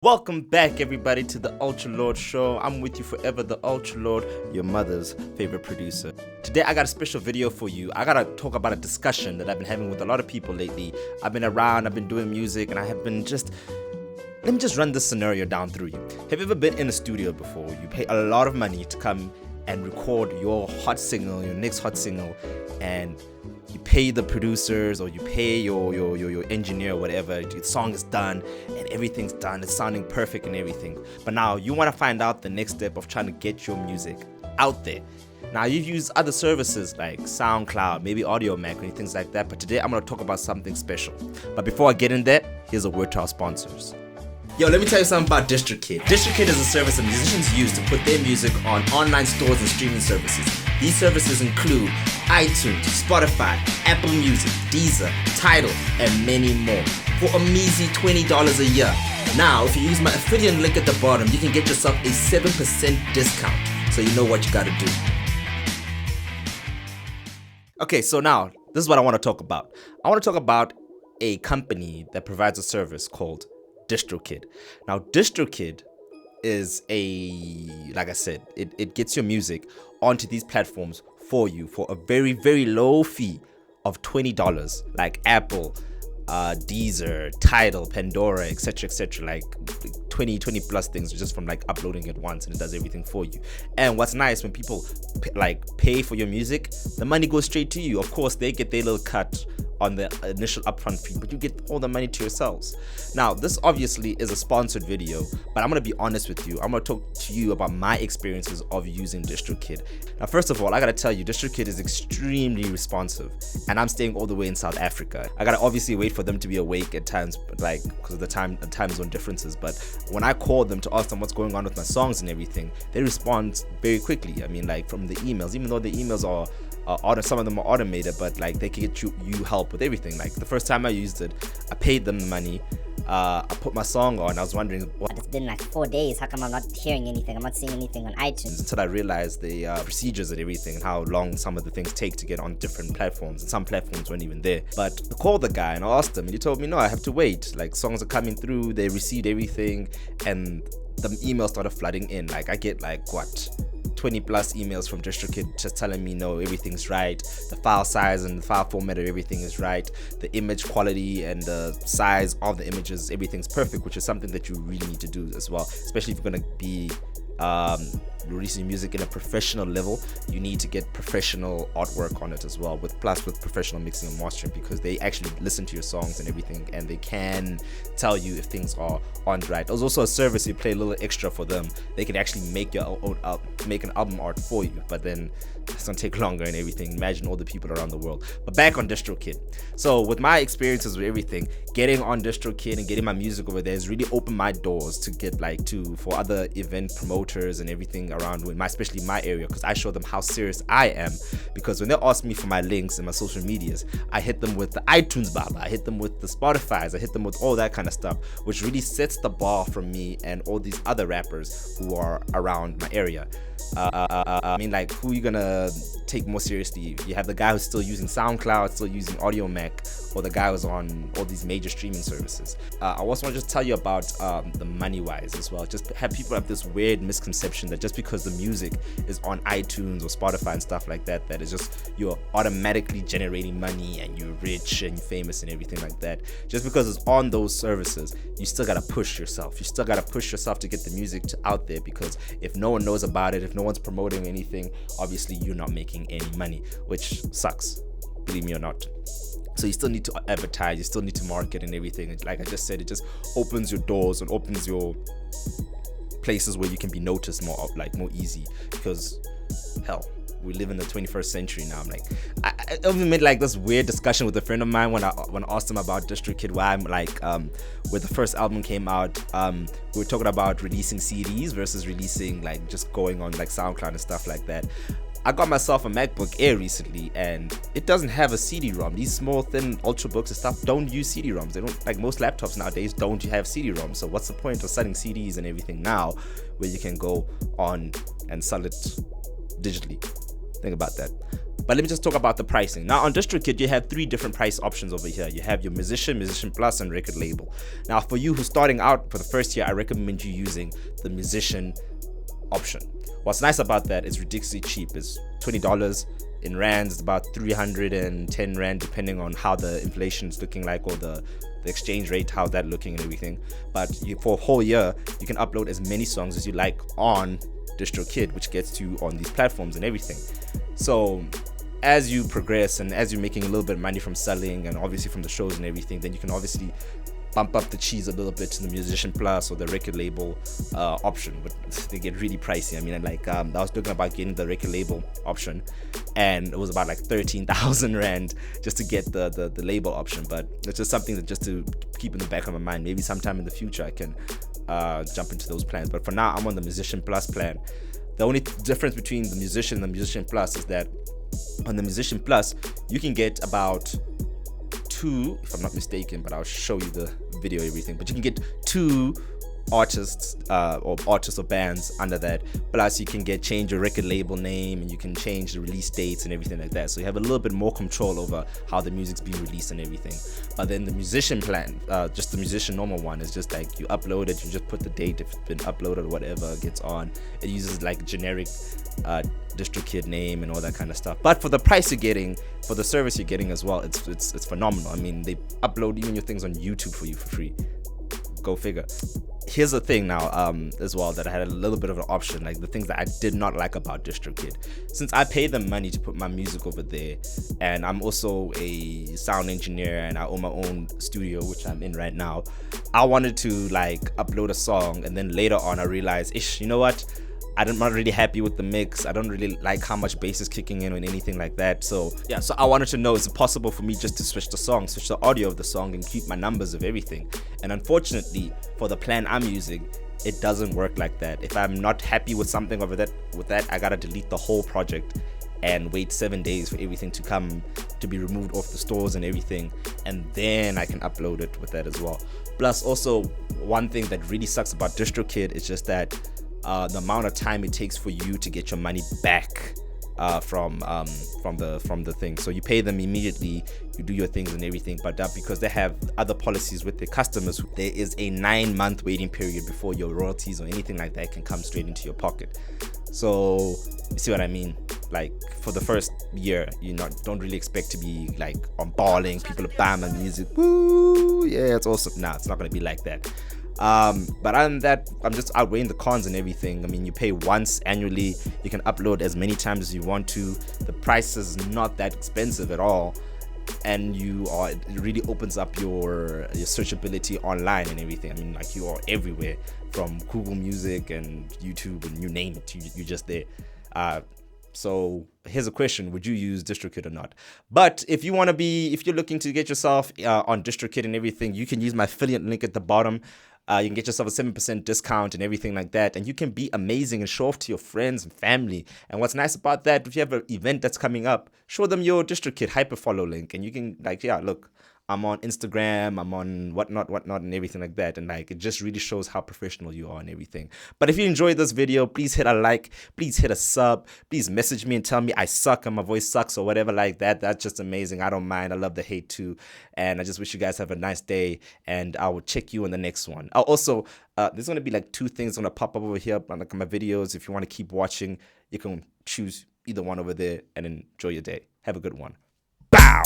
Welcome back, everybody, to the Ultralord show. I'm with you forever, the Ultralord, your mother's favorite producer. Today, I got a special video for you. I gotta talk about a discussion that I've been having with a lot of people lately. I've been around, I've been doing music, and I have been let me just run this scenario down through you. Have you ever been in a studio before? You pay a lot of money to come and record your hot single, your next hot single, and you pay the producers or you pay your engineer or whatever. The song is done and everything's done. It's sounding perfect and everything. But now you want to find out the next step of trying to get your music out there. Now you've used other services like SoundCloud, maybe AudioMac and things like that. But today I'm going to talk about something special. But before I get in there, here's a word to our sponsors. Yo, let me tell you something about DistroKid. DistroKid is a service that musicians use to put their music on online stores and streaming services. These services include iTunes, Spotify, Apple Music, Deezer, Tidal, and many more for a measly $20 a year. Now, if you use my affiliate link at the bottom, you can get yourself a 7% discount. So you know what you gotta do. Okay, so now, this is what I want to talk about. I want to talk about a company that provides a service called DistroKid. Now, DistroKid is like I said, it gets your music onto these platforms for you for a very, very low fee of $20, like Apple, Deezer, Tidal, Pandora, etc., like 20 plus things just from like uploading it once, and it does everything for you. And what's nice, when people pay for your music, the money goes straight to you. Of course, they get their little cut on the initial upfront fee, but you get all the money to yourselves. Now, this obviously is a sponsored video, but I'm gonna be honest with you. I'm gonna talk to you about my experiences of using DistroKid. Now, first of all, I gotta tell you, DistroKid is extremely responsive, and I'm staying all the way in South Africa. I gotta obviously wait for them to be awake at times, because of the time zone differences. But when I call them to ask them what's going on with my songs and everything, they respond very quickly. I mean, from the emails, even though the emails are some of them are automated, but they can get you help with everything. Like the first time I used it, I paid them the money. I put my song on. I was wondering, it's been like 4 days. How come I'm not hearing anything? I'm not seeing anything on iTunes. Until I realized the procedures and everything, and how long some of the things take to get on different platforms. And some platforms weren't even there. But I called the guy and I asked him, and he told me, no, I have to wait. Like, songs are coming through. They received everything, and the emails started flooding in. Like, I get 20 plus emails from DistroKid just telling me, no, everything's right, the file size and the file format of everything is right, the image quality and the size of the images, everything's perfect, which is something that you really need to do as well, especially if you're going to be releasing music in a professional level. You need to get professional artwork on it as well, with professional mixing and mastering, because they actually listen to your songs and everything, and they can tell you if things are on right. There's also a service, you pay a little extra for them, they can actually make your own make an album art for you, but then it's gonna take longer and everything. Imagine all the people around the world. But back on DistroKid. So with my experiences with everything, getting on DistroKid and getting my music over there has really opened my doors to get for other event promoters and everything around, especially my area, because I show them how serious I am. Because when they ask me for my links and my social medias, I hit them with the iTunes Baba, I hit them with the Spotify's, I hit them with all that kind of stuff, which really sets the bar from me and all these other rappers who are around my area. I mean, who are you gonna take more seriously? You have the guy who's still using SoundCloud, still using AudioMac, or the guy who's on all these major streaming services. I also want to just tell you about the money wise as well. Just have people have this weird misconception that just because the music is on iTunes or Spotify and stuff like that, that is just you're automatically generating money and you're rich and you're famous and everything like that. Just because it's on those services, you still gotta push yourself. You still gotta push yourself to get the music out there, because if no one knows about it, if no one's promoting anything, obviously you're not making any money, which sucks, believe me or not. So you still need to advertise, you still need to market and everything. And like I just said, it just opens your doors and opens your places where you can be noticed more easy, because hell, we live in the 21st century now. I'm I even made this weird discussion with a friend of mine when I asked him about DistroKid, why I'm when the first album came out, we were talking about releasing CDs versus releasing just going on SoundCloud and stuff like that. I got myself a MacBook Air recently, and it doesn't have a CD-ROM. These small, thin Ultrabooks and stuff don't use CD-ROMs. They don't, most laptops nowadays don't have CD-ROMs. So what's the point of selling CDs and everything now, where you can go on and sell it digitally? Think about that. But let me just talk about the pricing. Now on DistroKid, you have 3 different price options over here. You have your Musician, Musician Plus, and Record Label. Now for you who's starting out for the first year, I recommend you using the Musician option. What's nice about that is ridiculously cheap. It's $20 in rands. It's about 310 rand depending on how the inflation is looking like, or the exchange rate, how's that looking and everything. But for a whole year, you can upload as many songs as you like on DistroKid, which gets you on these platforms and everything. So as you progress and as you're making a little bit of money from selling and obviously from the shows and everything, then you can obviously bump up the cheese a little bit to the Musician Plus or the Record Label option, but they get really pricey. I mean, like I was looking about getting the Record Label option, and it was about like 13,000 rand just to get the label option. But it's just something that just to keep in the back of my mind. Maybe sometime in the future I can jump into those plans. But for now, I'm on the Musician Plus plan. The only difference between the Musician and the Musician Plus is that on the Musician Plus, you can get about 2, if I'm not mistaken, but I'll show you the video, everything. But you can get 2 artists or bands under that. Plus, you can change your record label name, and you can change the release dates and everything like that. So you have a little bit more control over how the music's being released and everything. But then the Musician plan, just the Musician normal one, is just like you upload it, you just put the date if it's been uploaded or whatever gets on. It uses like generic DistroKid name and all that kind of stuff. But for the price you're getting, for the service you're getting as well, it's phenomenal. I mean, they upload even your things on YouTube for you for free. Go figure. Here's the thing now as well, that I had a little bit of an option, like the things that I did not like about DistroKid. Since I pay them money to put my music over there, and I'm also a sound engineer and I own my own studio, which I'm in right now, I wanted to like upload a song, and then later on I realized, you know what, I'm not really happy with the mix. I don't really like how much bass is kicking in or anything like that. So yeah, so I wanted to know, is it possible for me just to switch the audio of the song and keep my numbers of everything? And unfortunately, for the plan I'm using, it doesn't work like that. If I'm not happy with something over that, I gotta delete the whole project and wait 7 days for everything to be removed off the stores and everything, and then I can upload it with that as well. Plus, also one thing that really sucks about DistroKid is just that the amount of time it takes for you to get your money back from the thing. So you pay them immediately, you do your things and everything, but because they have other policies with their customers, there is a 9-month waiting period before your royalties or anything like that can come straight into your pocket. So you see what I mean? Like for the first year, you don't really expect to be like on balling, people are buying my music, woo, yeah, it's awesome. Nah, it's not gonna be like that. But other than that, I'm just outweighing the cons and everything. I mean, you pay once annually, you can upload as many times as you want to. The price is not that expensive at all, and it really opens up your searchability online and everything. I mean, like, you are everywhere, from Google Music and YouTube and you name it, you're just there. So here's a question: would you use DistroKid or not? But if you're looking to get yourself on DistroKid and everything, you can use my affiliate link at the bottom. You can get yourself a 7% discount and everything like that, and you can be amazing and show off to your friends and family. And what's nice about that, if you have an event that's coming up, show them your DistroKid hyperfollow link, and you can like, yeah, look, I'm on Instagram, I'm on whatnot, and everything like that. And like, it just really shows how professional you are and everything. But if you enjoyed this video, please hit a like, please hit a sub, please message me and tell me I suck and my voice sucks or whatever like that. That's just amazing. I don't mind. I love the hate too. And I just wish you guys have a nice day, and I will check you in the next one. I'll also, there's going to be like 2 things going to pop up over here on like my videos. If you want to keep watching, you can choose either one over there and enjoy your day. Have a good one. Bow!